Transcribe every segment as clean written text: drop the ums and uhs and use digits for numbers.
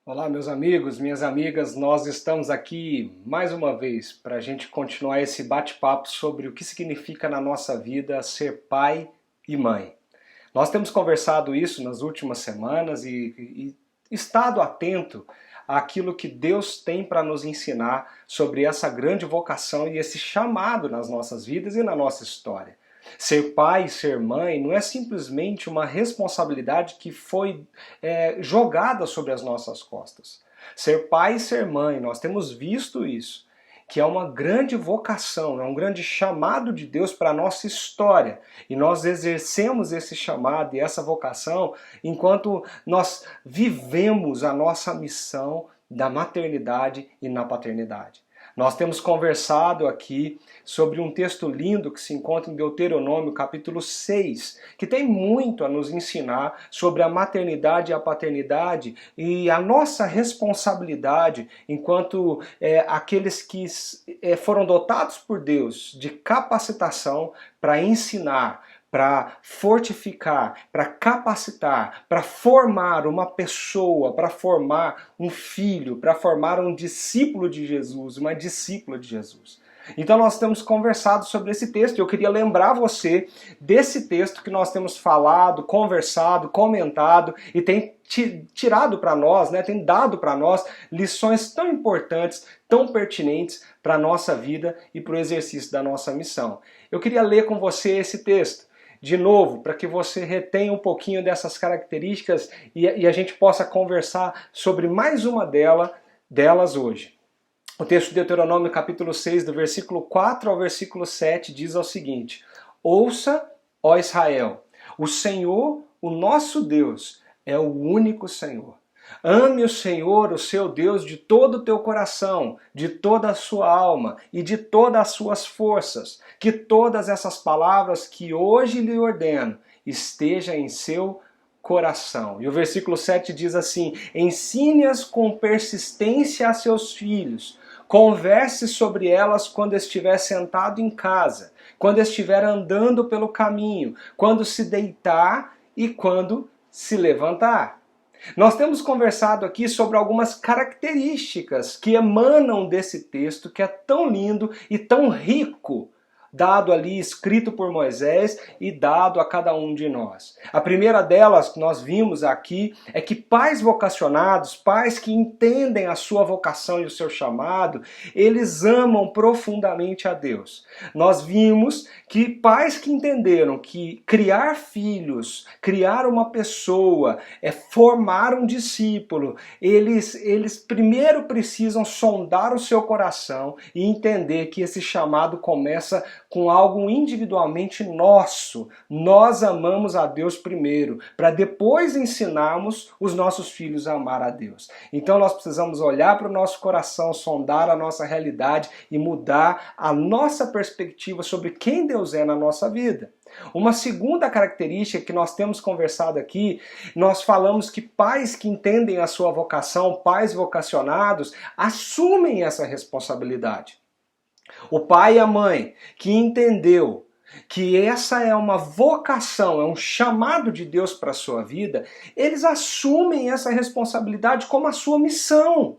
Olá, meus amigos, minhas amigas, nós estamos aqui mais uma vez para a gente continuar esse bate-papo sobre o que significa na nossa vida ser pai e mãe. Nós temos conversado isso nas últimas semanas e estado atento àquilo que Deus tem para nos ensinar sobre essa grande vocação e esse chamado nas nossas vidas e na nossa história. Ser pai e ser mãe não é simplesmente uma responsabilidade que foi jogada sobre as nossas costas. Ser pai e ser mãe, nós temos visto isso, que é uma grande vocação, é um grande chamado de Deus para a nossa história. E nós exercemos esse chamado e essa vocação enquanto nós vivemos a nossa missão da maternidade e na paternidade. Nós temos conversado aqui sobre um texto lindo que se encontra em Deuteronômio, capítulo 6, que tem muito a nos ensinar sobre a maternidade e a paternidade e a nossa responsabilidade enquanto aqueles que foram dotados por Deus de capacitação para ensinar, para fortificar, para capacitar, para formar uma pessoa, para formar um filho, para formar um discípulo de Jesus, uma discípula de Jesus. Então nós temos conversado sobre esse texto. Eu queria lembrar você desse texto que nós temos falado, conversado, comentado e tem tirado para nós, tem dado para nós lições tão importantes, tão pertinentes para a nossa vida e para o exercício da nossa missão. Eu queria ler com você esse texto de novo, para que você retenha um pouquinho dessas características e a gente possa conversar sobre mais uma delas hoje. O texto de Deuteronômio capítulo 6, do versículo 4 ao versículo 7, diz o seguinte: Ouça, ó Israel, o Senhor, o nosso Deus, é o único Senhor. Ame o Senhor, o seu Deus, de todo o teu coração, de toda a sua alma e de todas as suas forças. Que todas essas palavras que hoje lhe ordeno estejam em seu coração. E o versículo 7 diz assim: Ensine-as com persistência a seus filhos. Converse sobre elas quando estiver sentado em casa, quando estiver andando pelo caminho, quando se deitar e quando se levantar. Nós temos conversado aqui sobre algumas características que emanam desse texto que é tão lindo e tão rico, dado ali, escrito por Moisés e dado a cada um de nós. A primeira delas que nós vimos aqui é que pais vocacionados, pais que entendem a sua vocação e o seu chamado, eles amam profundamente a Deus. Nós vimos que pais que entenderam que criar filhos, criar uma pessoa, formar um discípulo, eles primeiro precisam sondar o seu coração e entender que esse chamado começa com algo individualmente nosso. Nós amamos a Deus primeiro, para depois ensinarmos os nossos filhos a amar a Deus. Então nós precisamos olhar para o nosso coração, sondar a nossa realidade e mudar a nossa perspectiva sobre quem Deus é na nossa vida. Uma segunda característica que nós temos conversado aqui, nós falamos que pais que entendem a sua vocação, pais vocacionados, assumem essa responsabilidade. O pai e a mãe que entendeu que essa é uma vocação, é um chamado de Deus para a sua vida, eles assumem essa responsabilidade como a sua missão.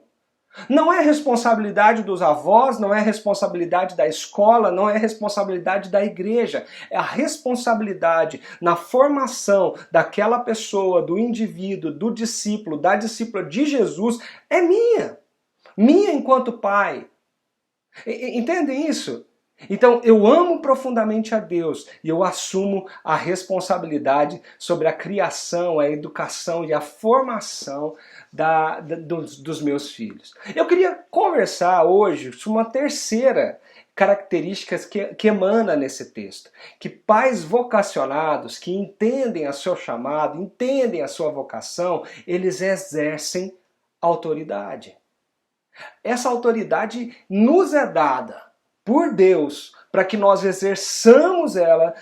Não é responsabilidade dos avós, não é responsabilidade da escola, não é responsabilidade da igreja. É a responsabilidade na formação daquela pessoa, do indivíduo, do discípulo, da discípula de Jesus, é minha. Minha enquanto pai. Entendem isso? Então eu amo profundamente a Deus e eu assumo a responsabilidade sobre a criação, a educação e a formação dos meus filhos. Eu queria conversar hoje sobre uma terceira característica que emana nesse texto. Que pais vocacionados, que entendem o seu chamado, entendem a sua vocação, eles exercem autoridade. Essa autoridade nos é dada por Deus para que nós exerçamos ela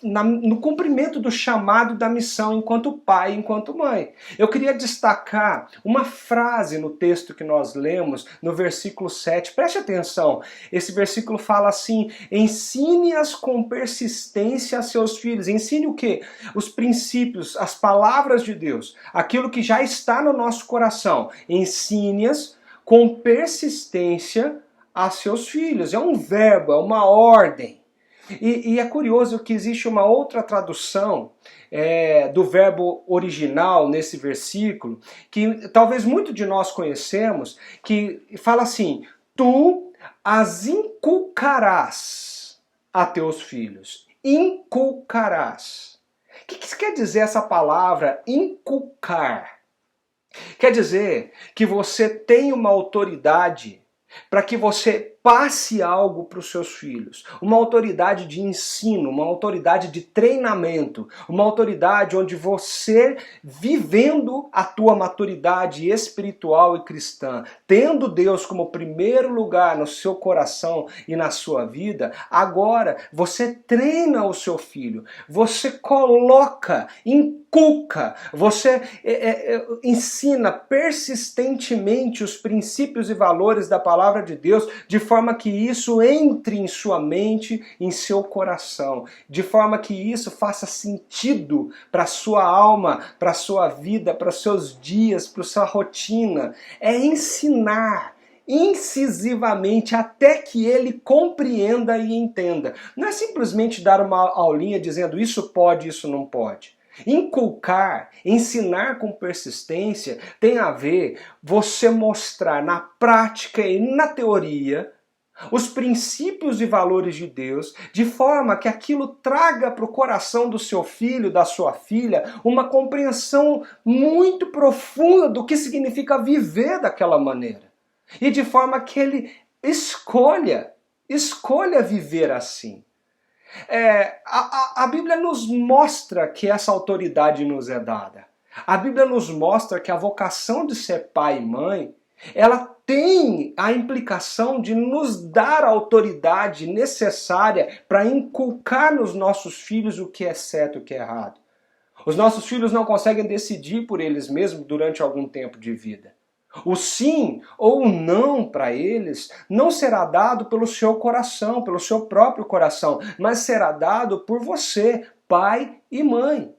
no cumprimento do chamado da missão enquanto pai, enquanto mãe. Eu queria destacar uma frase no texto que nós lemos, no versículo 7. Preste atenção, esse versículo fala assim: ensine-as com persistência a seus filhos. Ensine o quê? Os princípios, as palavras de Deus, aquilo que já está no nosso coração. Ensine-as com persistência a seus filhos. É um verbo, é uma ordem. E é curioso que existe uma outra tradução do verbo original nesse versículo, que talvez muito de nós conhecemos, que fala assim: tu as inculcarás a teus filhos. Inculcarás. O que quer dizer essa palavra inculcar? Quer dizer que você tem uma autoridade para que você passe algo para os seus filhos. Uma autoridade de ensino, uma autoridade de treinamento, uma autoridade onde você, vivendo a tua maturidade espiritual e cristã, tendo Deus como primeiro lugar no seu coração e na sua vida, agora você treina o seu filho, você coloca, inculca, você ensina persistentemente os princípios e valores da palavra de Deus, de forma que isso entre em sua mente, em seu coração, de forma que isso faça sentido para a sua alma, para a sua vida, para os seus dias, para a sua rotina. É ensinar incisivamente até que ele compreenda e entenda. Não é simplesmente dar uma aulinha dizendo isso pode, isso não pode. Inculcar, ensinar com persistência tem a ver você mostrar na prática e na teoria os princípios e valores de Deus, de forma que aquilo traga para o coração do seu filho, da sua filha, uma compreensão muito profunda do que significa viver daquela maneira. E de forma que ele escolha viver assim. A Bíblia nos mostra que essa autoridade nos é dada. A Bíblia nos mostra que a vocação de ser pai e mãe, ela tem a implicação de nos dar a autoridade necessária para inculcar nos nossos filhos o que é certo e o que é errado. Os nossos filhos não conseguem decidir por eles mesmos durante algum tempo de vida. O sim ou o não para eles não será dado pelo seu coração, pelo seu próprio coração, mas será dado por você, pai e mãe.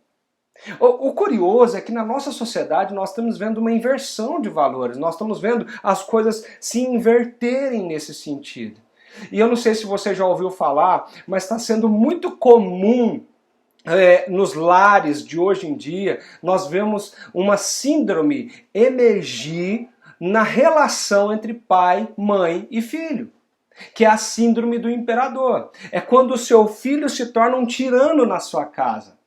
O curioso é que na nossa sociedade nós estamos vendo uma inversão de valores, nós estamos vendo as coisas se inverterem nesse sentido. E eu não sei se você já ouviu falar, mas está sendo muito comum nos lares de hoje em dia, nós vemos uma síndrome emergir na relação entre pai, mãe e filho, que é a síndrome do imperador. É quando o seu filho se torna um tirano na sua casa.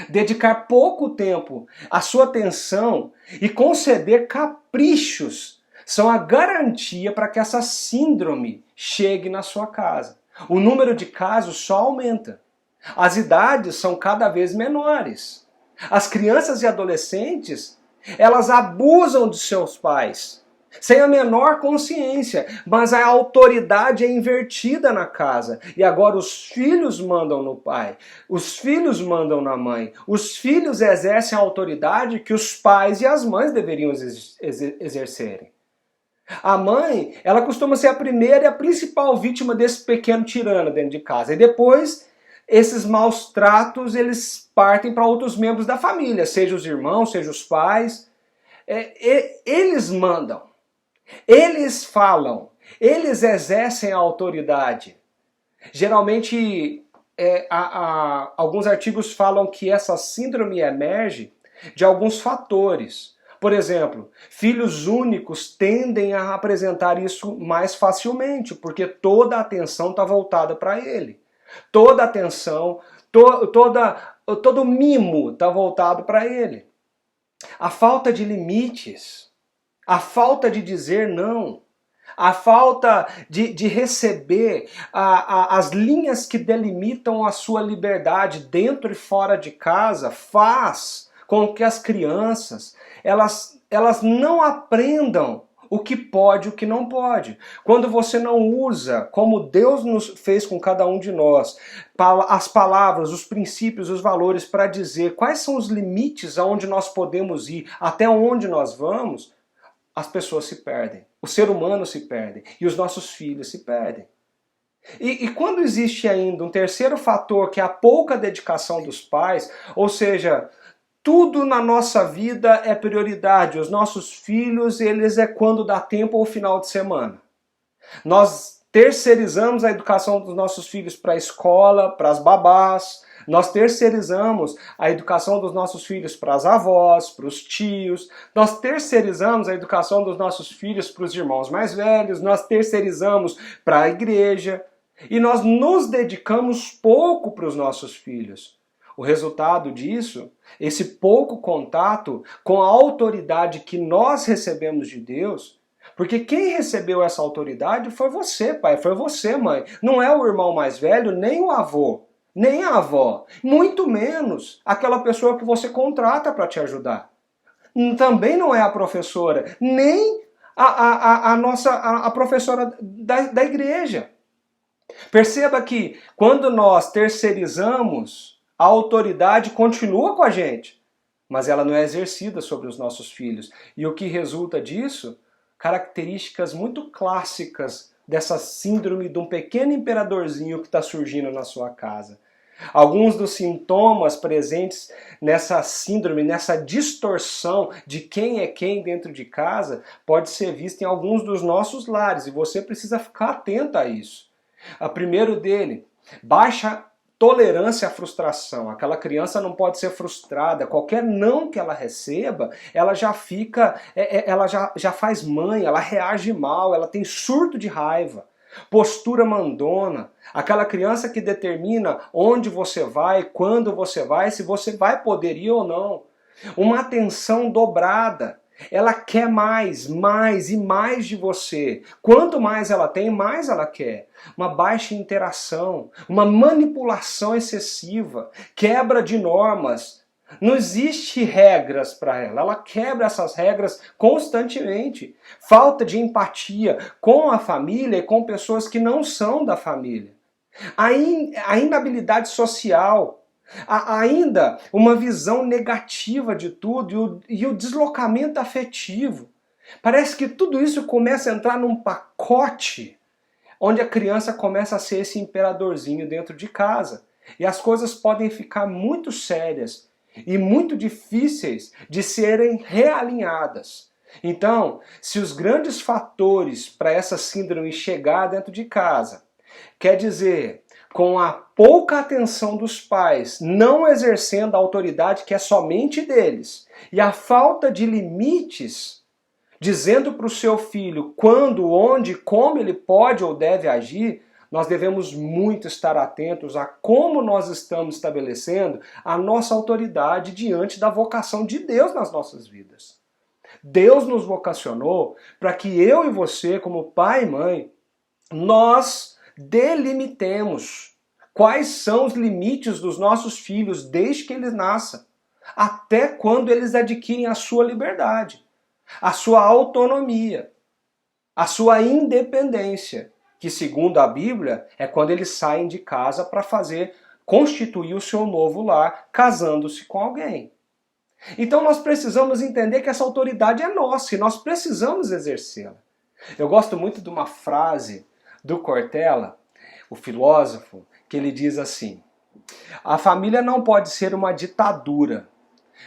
Dedicar pouco tempo à sua atenção e conceder caprichos são a garantia para que essa síndrome chegue na sua casa. O número de casos só aumenta. As idades são cada vez menores. As crianças e adolescentes, elas abusam de seus pais, sem a menor consciência, mas a autoridade é invertida na casa. E agora os filhos mandam no pai, os filhos mandam na mãe, os filhos exercem a autoridade que os pais e as mães deveriam exercerem. A mãe, ela costuma ser a primeira e a principal vítima desse pequeno tirano dentro de casa. E depois, esses maus tratos, eles partem para outros membros da família, seja os irmãos, seja os pais. Eles mandam, eles falam, eles exercem a autoridade. Geralmente, alguns artigos falam que essa síndrome emerge de alguns fatores. Por exemplo, filhos únicos tendem a apresentar isso mais facilmente, porque toda a atenção está voltada para ele. Toda a atenção, todo mimo está voltado para ele. A falta de limites, a falta de dizer não, a falta de receber as linhas que delimitam a sua liberdade dentro e fora de casa faz com que as crianças elas não aprendam o que pode e o que não pode. Quando você não usa, como Deus nos fez com cada um de nós, as palavras, os princípios, os valores para dizer quais são os limites aonde nós podemos ir, até onde nós vamos, as pessoas se perdem. O ser humano se perde e os nossos filhos se perdem. E quando existe ainda um terceiro fator, que é a pouca dedicação dos pais, ou seja, tudo na nossa vida é prioridade. Os nossos filhos, eles é quando dá tempo ou final de semana. Nós terceirizamos a educação dos nossos filhos para a escola, para as babás. Nós terceirizamos a educação dos nossos filhos para as avós, para os tios. Nós terceirizamos a educação dos nossos filhos para os irmãos mais velhos. Nós terceirizamos para a igreja. E nós nos dedicamos pouco para os nossos filhos. O resultado disso, esse pouco contato com a autoridade que nós recebemos de Deus, porque quem recebeu essa autoridade foi você, pai, foi você, mãe. Não é o irmão mais velho, nem o avô, nem a avó, muito menos aquela pessoa que você contrata para te ajudar. Também não é a professora, nem a professora da igreja. Perceba que quando nós terceirizamos, a autoridade continua com a gente, mas ela não é exercida sobre os nossos filhos. E o que resulta disso? Características muito clássicas dessa síndrome de um pequeno imperadorzinho que está surgindo na sua casa. Alguns dos sintomas presentes nessa síndrome, nessa distorção de quem é quem dentro de casa, pode ser visto em alguns dos nossos lares, e você precisa ficar atento a isso. O primeiro dele, baixa tolerância à frustração. Aquela criança não pode ser frustrada. Qualquer não que ela receba, ela já fica, ela já faz mãe, ela reage mal, ela tem surto de raiva. Postura mandona. Aquela criança que determina onde você vai, quando você vai, se você vai poder ir ou não. Uma atenção dobrada. Ela quer mais e mais de você. Quanto mais ela tem, mais ela quer. Uma baixa interação, uma manipulação excessiva, quebra de normas. Não existe regras para ela. Ela quebra essas regras constantemente. Falta de empatia com a família e com pessoas que não são da família. A inabilidade social. Ainda uma visão negativa de tudo e o deslocamento afetivo. Parece que tudo isso começa a entrar num pacote onde a criança começa a ser esse imperadorzinho dentro de casa. E as coisas podem ficar muito sérias e muito difíceis de serem realinhadas. Então, se os grandes fatores para essa síndrome chegar dentro de casa, quer dizer, com a pouca atenção dos pais, não exercendo a autoridade que é somente deles, e a falta de limites, dizendo para o seu filho quando, onde, como ele pode ou deve agir, nós devemos muito estar atentos a como nós estamos estabelecendo a nossa autoridade diante da vocação de Deus nas nossas vidas. Deus nos vocacionou para que eu e você, como pai e mãe, nós delimitemos quais são os limites dos nossos filhos desde que eles nasçam, até quando eles adquirem a sua liberdade, a sua autonomia, a sua independência, que segundo a Bíblia é quando eles saem de casa para constituir o seu novo lar, casando-se com alguém. Então nós precisamos entender que essa autoridade é nossa e nós precisamos exercê-la. Eu gosto muito de uma frase do Cortella, o filósofo, que ele diz assim: a família não pode ser uma ditadura,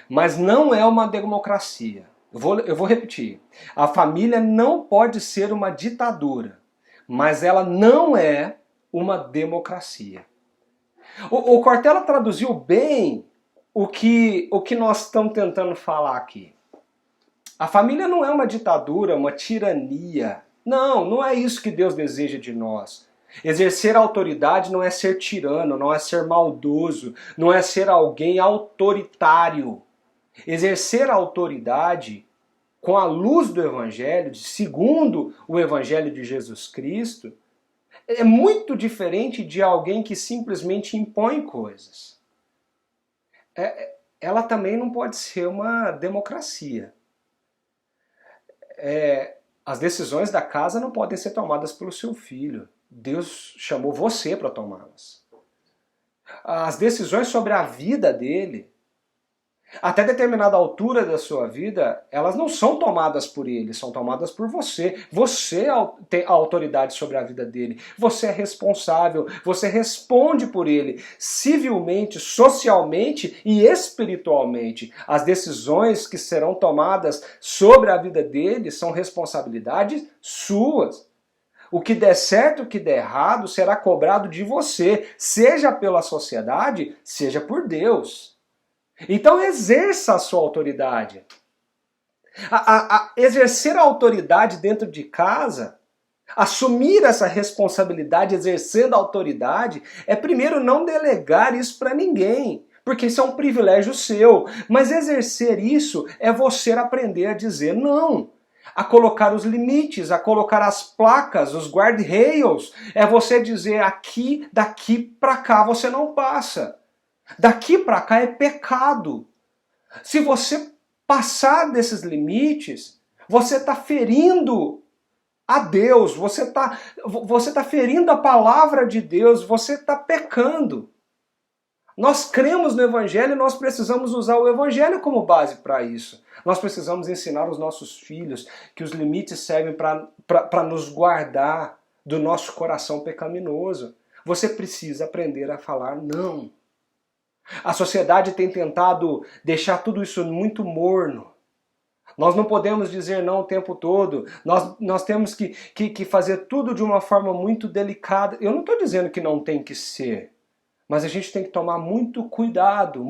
mas não é uma democracia. Eu vou repetir. A família não pode ser uma ditadura, mas ela não é uma democracia. O Cortella traduziu bem o que nós estamos tentando falar aqui. A família não é uma ditadura, uma tirania. Não é isso que Deus deseja de nós. Exercer a autoridade não é ser tirano, não é ser maldoso, não é ser alguém autoritário. Exercer a autoridade com a luz do Evangelho, segundo o Evangelho de Jesus Cristo, é muito diferente de alguém que simplesmente impõe coisas. Ela também não pode ser uma democracia. As decisões da casa não podem ser tomadas pelo seu filho. Deus chamou você para tomá-las. As decisões sobre a vida dele, até determinada altura da sua vida, elas não são tomadas por ele, são tomadas por você. Você tem a autoridade sobre a vida dele. Você é responsável, você responde por ele, civilmente, socialmente e espiritualmente. As decisões que serão tomadas sobre a vida dele são responsabilidades suas. O que der certo, o que der errado, será cobrado de você, seja pela sociedade, seja por Deus. Então exerça a sua autoridade. Exercer a autoridade dentro de casa, assumir essa responsabilidade exercendo a autoridade, é primeiro não delegar isso para ninguém, porque isso é um privilégio seu. Mas exercer isso é você aprender a dizer não, a colocar os limites, a colocar as placas, os guardrails. É você dizer aqui, daqui para cá você não passa. Daqui para cá é pecado. Se você passar desses limites, você está ferindo a Deus, você tá ferindo a palavra de Deus, você está pecando. Nós cremos no Evangelho e nós precisamos usar o Evangelho como base para isso. Nós precisamos ensinar os nossos filhos que os limites servem para nos guardar do nosso coração pecaminoso. Você precisa aprender a falar não. A sociedade tem tentado deixar tudo isso muito morno. Nós não podemos dizer não o tempo todo. Nós temos que fazer tudo de uma forma muito delicada. Eu não estou dizendo que não tem que ser. Mas a gente tem que tomar muito cuidado,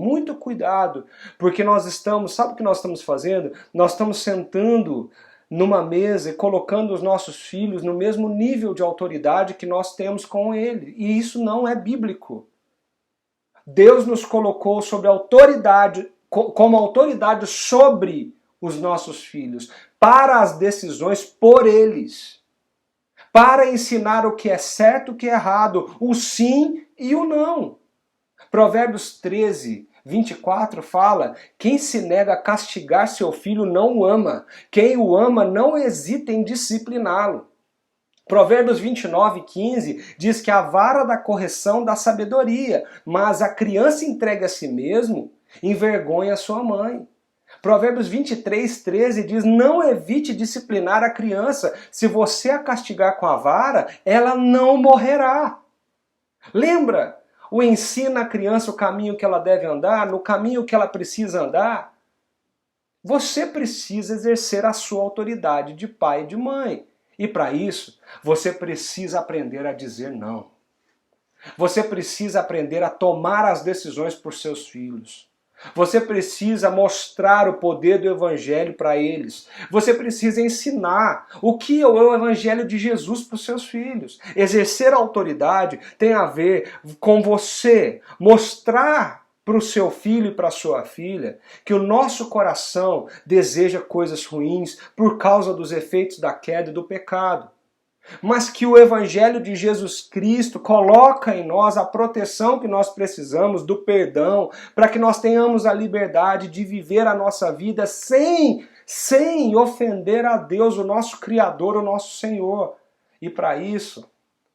porque nós estamos, sabe o que nós estamos fazendo? Nós estamos sentando numa mesa e colocando os nossos filhos no mesmo nível de autoridade que nós temos com ele. E isso não é bíblico. Deus nos colocou sobre autoridade, como autoridade sobre os nossos filhos, para as decisões por eles. Para ensinar o que é certo e o que é errado, o sim e o não. Provérbios 13, 24 fala: quem se nega a castigar seu filho não o ama. Quem o ama não hesita em discipliná-lo. Provérbios 29, 15 diz que a vara da correção dá sabedoria, mas a criança entregue a si mesmo envergonha sua mãe. Provérbios 23, 13 diz: não evite disciplinar a criança. Se você a castigar com a vara, ela não morrerá. Lembra? O ensina a criança o caminho que ela deve andar, no caminho que ela precisa andar. Você precisa exercer a sua autoridade de pai e de mãe. E para isso, você precisa aprender a dizer não. Você precisa aprender a tomar as decisões por seus filhos. Você precisa mostrar o poder do Evangelho para eles. Você precisa ensinar o que é o Evangelho de Jesus para os seus filhos. Exercer a autoridade tem a ver com você mostrar para o seu filho e para a sua filha que o nosso coração deseja coisas ruins por causa dos efeitos da queda e do pecado. Mas que o Evangelho de Jesus Cristo coloca em nós a proteção que nós precisamos, do perdão, para que nós tenhamos a liberdade de viver a nossa vida sem ofender a Deus, o nosso Criador, o nosso Senhor. E para isso,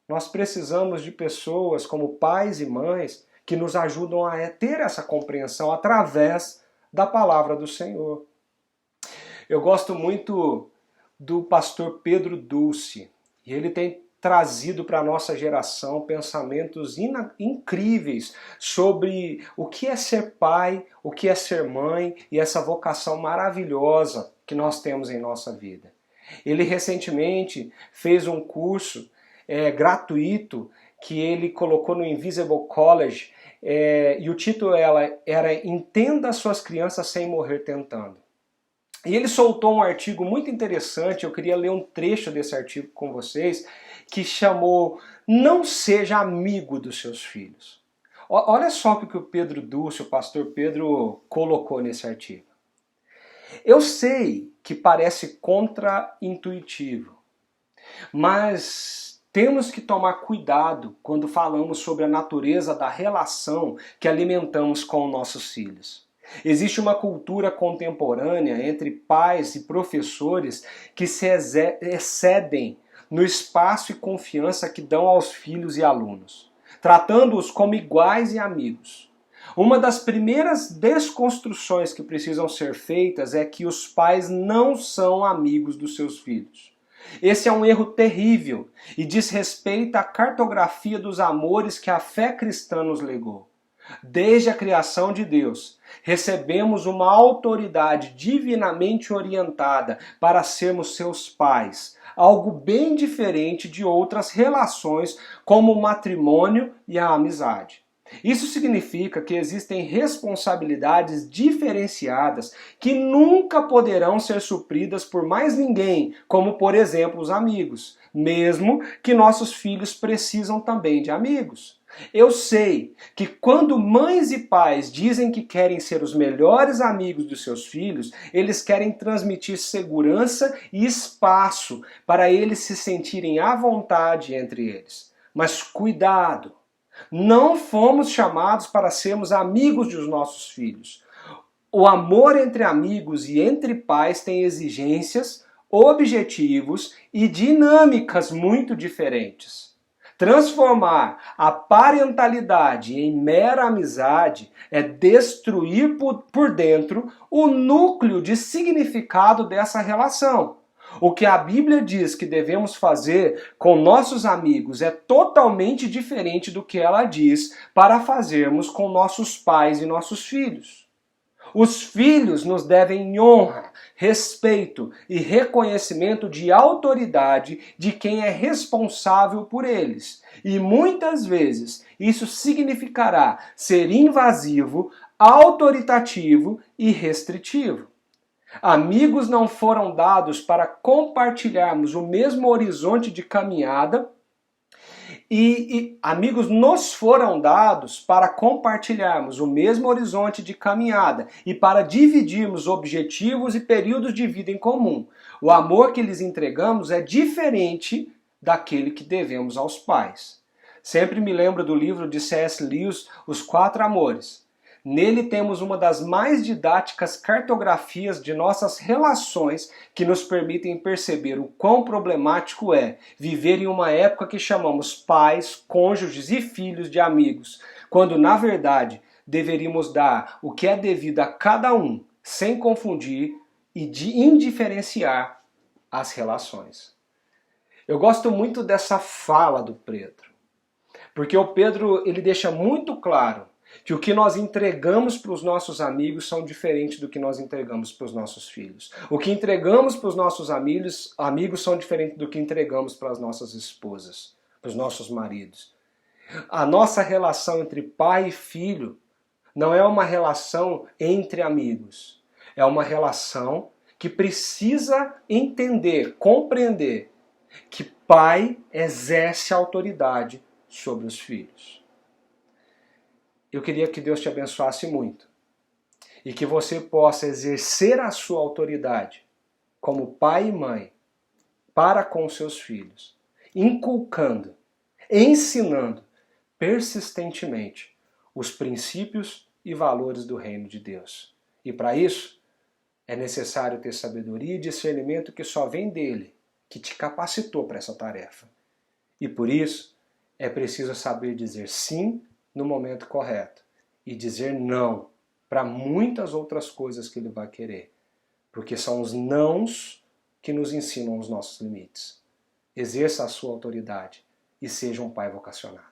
nós precisamos de pessoas como pais e mães que nos ajudam a ter essa compreensão através da palavra do Senhor. Eu gosto muito do pastor Pedro Dulce. E ele tem trazido para a nossa geração pensamentos incríveis sobre o que é ser pai, o que é ser mãe e essa vocação maravilhosa que nós temos em nossa vida. Ele recentemente fez um curso gratuito que ele colocou no Invisible College e o título era Entenda suas crianças sem morrer tentando. E ele soltou um artigo muito interessante, eu queria ler um trecho desse artigo com vocês, que chamou Não seja amigo dos seus filhos. Olha só o que o Pedro Dulce, o pastor Pedro, colocou nesse artigo. Eu sei que parece contra-intuitivo, mas temos que tomar cuidado quando falamos sobre a natureza da relação que alimentamos com nossos filhos. Existe uma cultura contemporânea entre pais e professores que se excedem no espaço e confiança que dão aos filhos e alunos, tratando-os como iguais e amigos. Uma das primeiras desconstruções que precisam ser feitas é que os pais não são amigos dos seus filhos. Esse é um erro terrível e diz respeito à cartografia dos amores que a fé cristã nos legou. Desde a criação de Deus, recebemos uma autoridade divinamente orientada para sermos seus pais, algo bem diferente de outras relações como o matrimônio e a amizade. Isso significa que existem responsabilidades diferenciadas que nunca poderão ser supridas por mais ninguém, como por exemplo os amigos, mesmo que nossos filhos precisam também de amigos. Eu sei que quando mães e pais dizem que querem ser os melhores amigos dos seus filhos, eles querem transmitir segurança e espaço para eles se sentirem à vontade entre eles. Mas cuidado! Não fomos chamados para sermos amigos dos nossos filhos. O amor entre amigos e entre pais tem exigências, objetivos e dinâmicas muito diferentes. Transformar a parentalidade em mera amizade é destruir por dentro o núcleo de significado dessa relação. O que a Bíblia diz que devemos fazer com nossos amigos é totalmente diferente do que ela diz para fazermos com nossos pais e nossos filhos. Os filhos nos devem honra, respeito e reconhecimento de autoridade de quem é responsável por eles. E muitas vezes isso significará ser invasivo, autoritativo e restritivo. Amigos não foram dados para compartilharmos o mesmo horizonte de caminhada e amigos nos foram dados para compartilharmos o mesmo horizonte de caminhada e para dividirmos objetivos e períodos de vida em comum. O amor que lhes entregamos é diferente daquele que devemos aos pais. Sempre me lembro do livro de C.S. Lewis, Os Quatro Amores. Nele temos uma das mais didáticas cartografias de nossas relações que nos permitem perceber o quão problemático é viver em uma época que chamamos pais, cônjuges e filhos de amigos, quando na verdade deveríamos dar o que é devido a cada um, sem confundir e de indiferenciar as relações. Eu gosto muito dessa fala do Pedro, porque o Pedro ele deixa muito claro que o que nós entregamos para os nossos amigos são diferentes do que nós entregamos para os nossos filhos. O que entregamos para os nossos amigos são diferentes do que entregamos para as nossas esposas, para os nossos maridos. A nossa relação entre pai e filho não é uma relação entre amigos. É uma relação que precisa entender, compreender que pai exerce autoridade sobre os filhos. Eu queria que Deus te abençoasse muito e que você possa exercer a sua autoridade como pai e mãe para com seus filhos, inculcando, ensinando persistentemente os princípios e valores do reino de Deus. E para isso é necessário ter sabedoria e discernimento que só vem dele, que te capacitou para essa tarefa. E por isso é preciso saber dizer sim no momento correto e dizer não para muitas outras coisas que ele vai querer, porque são os nãos que nos ensinam os nossos limites. Exerça a sua autoridade e seja um pai vocacionado.